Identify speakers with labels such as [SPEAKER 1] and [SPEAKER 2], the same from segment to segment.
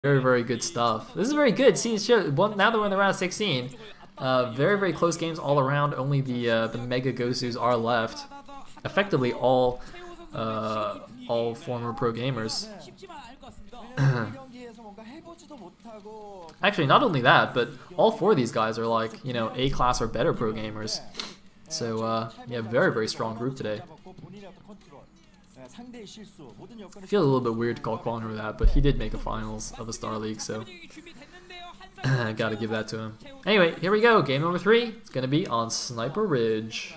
[SPEAKER 1] Very, very good stuff. This is very good. See, well, now that we're in the round of 16, very, very close games all around. Only the Mega Gosus are left. Effectively all former pro gamers. Actually, not only that, but all four of these guys are like, you know, A-class or better pro gamers. So, yeah, very, very strong group today. I feel a little bit weird to call Kwanro that, but he did make the finals of the Star League, so gotta give that to him. Anyway, here we go. Game number 3. It's gonna be on Sniper Ridge.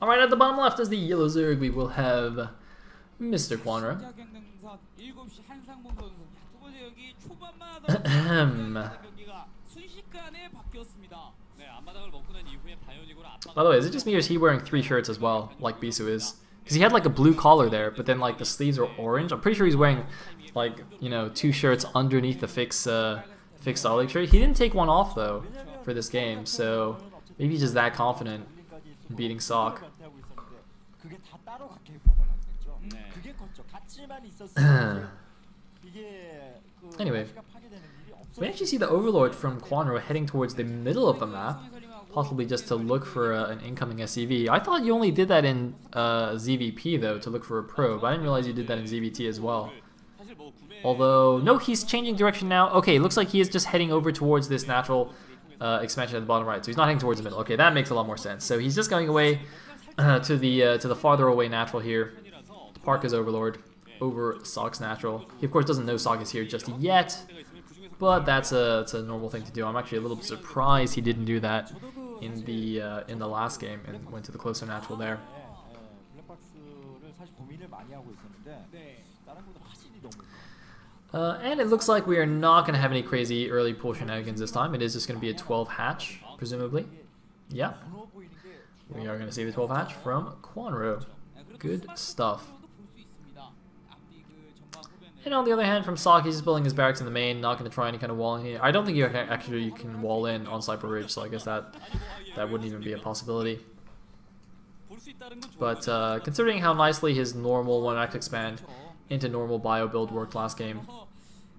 [SPEAKER 1] Alright, at the bottom left is the yellow Zerg. We will have Mr. Kwanro. By the way, is it just me or is he wearing 3 shirts as well, like Bisu is? Because he had like a blue collar there, but then like the sleeves are orange. I'm pretty sure he's wearing like, you know, 2 shirts underneath the fixed Star League shirt. He didn't take one off though for this game, so maybe he's just that confident in beating sSak. Anyway, we actually see the Overlord from Kwanro heading towards the middle of the map, possibly just to look for an incoming SCV. I thought you only did that in ZVP though, to look for a probe. I didn't realize you did that in ZVT as well. Although, no, he's changing direction now. Okay, looks like he is just heading over towards this natural expansion at the bottom right. So he's not heading towards the middle. Okay, that makes a lot more sense. So he's just going away to the farther away natural here. To park his Overlord over sSak's natural. He of course doesn't know sSak is here just yet, but that's a normal thing to do. I'm actually a little bit surprised he didn't do that in the last game and went to the closer natural there. And it looks like we are not going to have any crazy early pull shenanigans this time. It is just going to be a 12 hatch, presumably. Yeah. We are going to see the 12 hatch from Kwanro. Good stuff. And on the other hand, from sSak, he's just building his barracks in the main, not going to try any kind of wall in here. I don't think you can wall in on Sniper Ridge, so I guess that wouldn't even be a possibility. But considering how nicely his normal 1-act expand into normal bio build worked last game,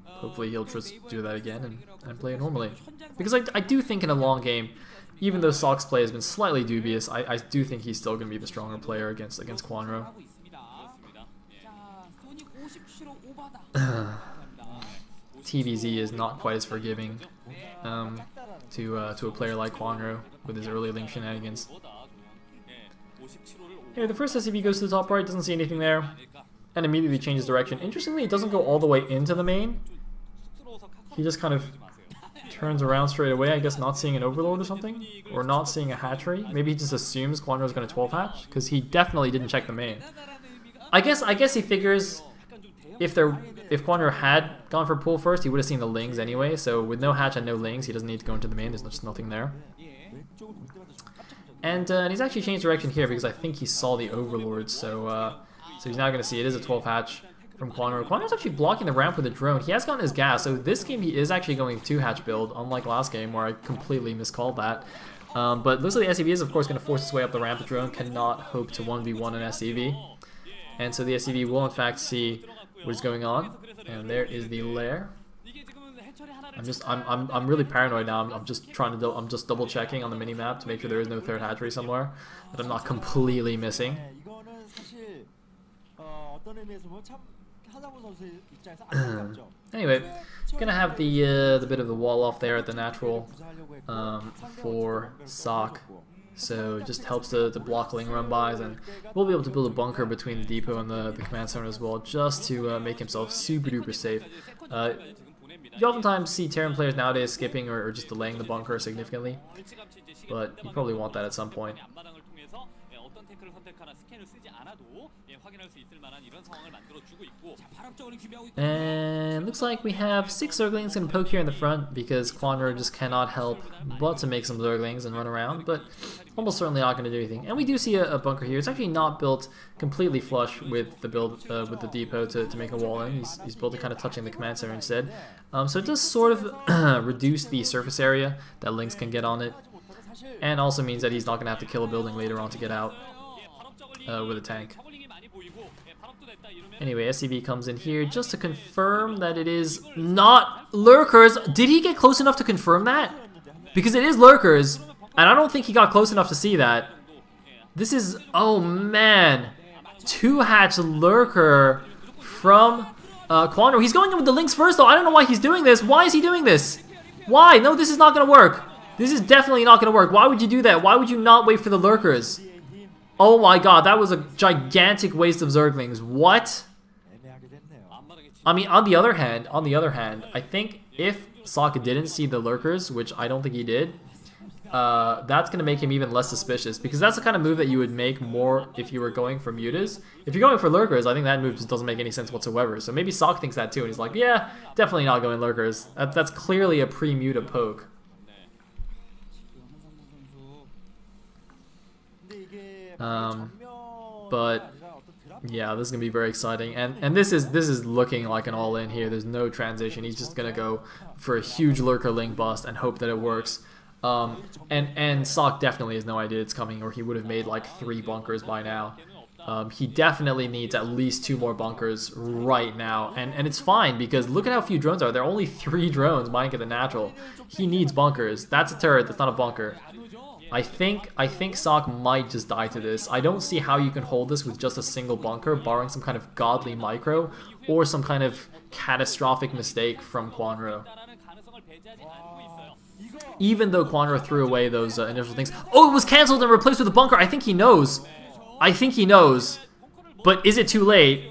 [SPEAKER 1] hopefully he'll just do that again and play it normally. Because I do think in a long game, even though sSak's play has been slightly dubious, I do think he's still going to be the stronger player against Kwanro. TVZ is not quite as forgiving to a player like Kwanro with his early link shenanigans. Here, the first SCV goes to the top right, doesn't see anything there, and immediately changes direction. Interestingly, it doesn't go all the way into the main. He just kind of turns around straight away, I guess not seeing an Overlord or something, or not seeing a hatchery. Maybe he just assumes Kwanro's going to 12 hatch, because he definitely didn't check the main. I guess he figures if Kwanro had gone for pull first, he would have seen the lings anyway. So with no hatch and no lings, he doesn't need to go into the main. There's just nothing there. And he's actually changed direction here because I think he saw the Overlord. So he's now going to see it is a 12 hatch from Kwanro. Kwanro's actually blocking the ramp with a drone. He has gotten his gas. So this game he is actually going 2-hatch build, unlike last game where I completely miscalled that. But it looks like the SCV is of course going to force its way up the ramp. The drone cannot hope to 1v1 an SCV. And so the SCV will in fact see what is going on, and there is the lair. I'm really paranoid now. I'm just double checking on the mini map to make sure there is no third hatchery somewhere that I'm not completely missing. Anyway, gonna have the bit of the wall off there at the natural for sSak. So it just helps to block ling run-bys, and we'll be able to build a bunker between the depot and the command center as well, just to make himself super duper safe. You oftentimes see Terran players nowadays skipping or just delaying the bunker significantly, but you probably want that at some point. And looks like we have 6 Zerglings going to poke here in the front because Kwanro just cannot help but to make some Zerglings and run around, but almost certainly not going to do anything. And we do see a bunker here. It's actually not built completely flush with the build with the depot to make a wall in. He's built it kind of touching the command center instead. So it does sort of reduce the surface area that Lynx can get on it, and also means that he's not going to have to kill a building later on to get out with a tank. Anyway, SCV comes in here just to confirm that it is not lurkers. Did he get close enough to confirm that? Because it is lurkers, and I don't think he got close enough to see that. This is, oh man, 2-hatch lurker from Kwanro. He's going in with the Lynx first though. I don't know why he's doing this. Why is he doing this? Why? No, this is not going to work. This is definitely not going to work. Why would you do that? Why would you not wait for the lurkers? Oh my god, that was a gigantic waste of Zerglings. What? I mean, on the other hand, I think if SSak didn't see the lurkers, which I don't think he did, that's going to make him even less suspicious, because that's the kind of move that you would make more if you were going for mutas. If you're going for lurkers, I think that move just doesn't make any sense whatsoever. So maybe SSak thinks that too, and he's like, yeah, definitely not going lurkers. That's clearly a pre-muta poke. But yeah, this is gonna be very exciting, and this is looking like an all-in here. There's no transition. He's just gonna go for a huge lurker link bust and hope that it works. And SSak definitely has no idea it's coming, or he would have made like 3 bunkers by now. He definitely needs at least 2 more bunkers right now, and it's fine because look at how few drones are. There are only 3 drones mining at the natural. He needs bunkers. That's a turret. That's not a bunker. I think SSak might just die to this. I don't see how you can hold this with just a single bunker, barring some kind of godly micro or some kind of catastrophic mistake from Kwanro. Even though Kwanro threw away those initial things. Oh, it was cancelled and replaced with a bunker. I think he knows. I think he knows. But is it too late?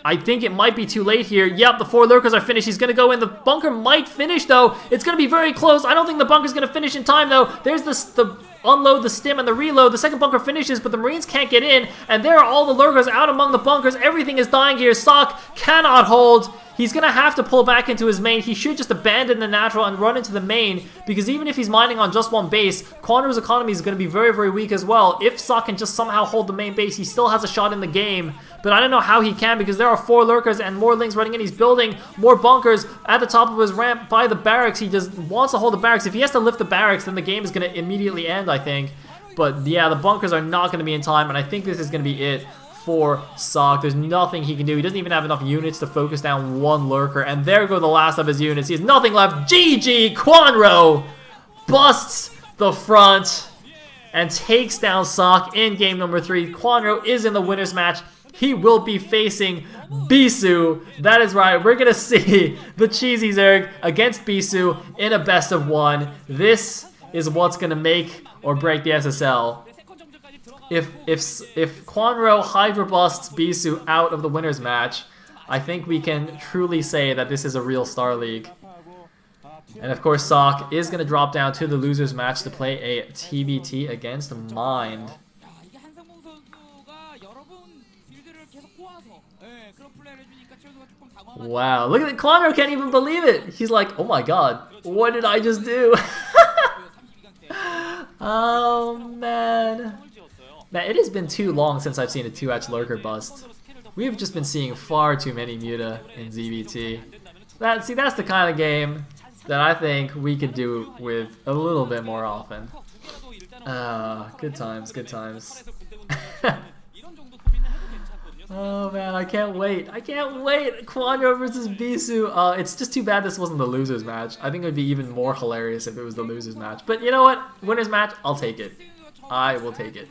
[SPEAKER 1] I think it might be too late here. Yep, the 4 lurkers are finished. He's going to go in. The bunker might finish, though. It's going to be very close. I don't think the bunker's going to finish in time, though. There's the unload, the stim, and the reload. The second bunker finishes, but the Marines can't get in. And there are all the lurkers out among the bunkers. Everything is dying here. SSak cannot hold. He's going to have to pull back into his main. He should just abandon the natural and run into the main, because even if he's mining on just one base, Kwanro's economy is going to be very, very weak as well. If SSak can just somehow hold the main base, he still has a shot in the game. But I don't know how he can, because there are 4 lurkers and more Lynx running in. He's building more bunkers at the top of his ramp by the barracks. He just wants to hold the barracks. If he has to lift the barracks, then the game is going to immediately end, I think. But yeah, the bunkers are not going to be in time, and I think this is going to be it for SSak. There's nothing he can do. He doesn't even have enough units to focus down 1 lurker, and there go the last of his units. He has nothing left. GG! Kwanro busts the front and takes down SSak in game number 3. Kwanro is in the winner's match. He will be facing Bisu. That is right. We're going to see the Cheesy Zerg against Bisu in a best of 1. This is what's going to make or break the SSL. If Kwanro Hydra busts Bisu out of the winner's match, I think we can truly say that this is a real Star League. And of course, SSak is going to drop down to the loser's match to play a TBT against Mind. Wow, look at it. Kwanro can't even believe it. He's like, oh my god, what did I just do? Oh man. Man, it has been too long since I've seen a 2-hatch lurker bust. We've just been seeing far too many muta in ZVT. See, that's the kind of game that I think we could do with a little bit more often. Good times, good times. Oh man, I can't wait. I can't wait! Kwanro versus Bisu. It's just too bad this wasn't the loser's match. I think it would be even more hilarious if it was the loser's match. But you know what? Winner's match, I'll take it. I will take it.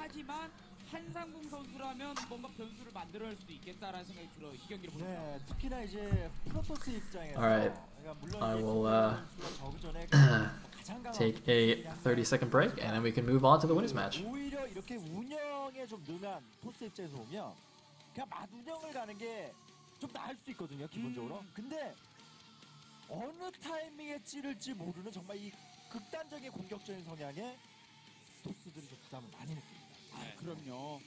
[SPEAKER 1] Alright, I will take a 30-second break and then we can move on to the winner's match.
[SPEAKER 2] 그냥 맞운영을 가는 게 좀 나을 수 있거든요, 기본적으로. 근데 어느 타이밍에 찌를지 모르는 정말 이 극단적인 공격적인 성향에 토스들이 좀 부담을 많이 느낍니다. 아, 그럼요.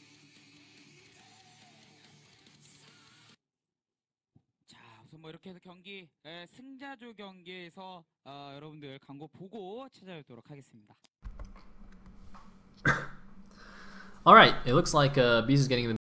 [SPEAKER 2] 자,
[SPEAKER 3] 우선 뭐 이렇게 해서 경기 승자조 경기에서 여러분들 광고 보고 찾아뵙도록 하겠습니다.
[SPEAKER 1] All right, it looks like Beast is getting the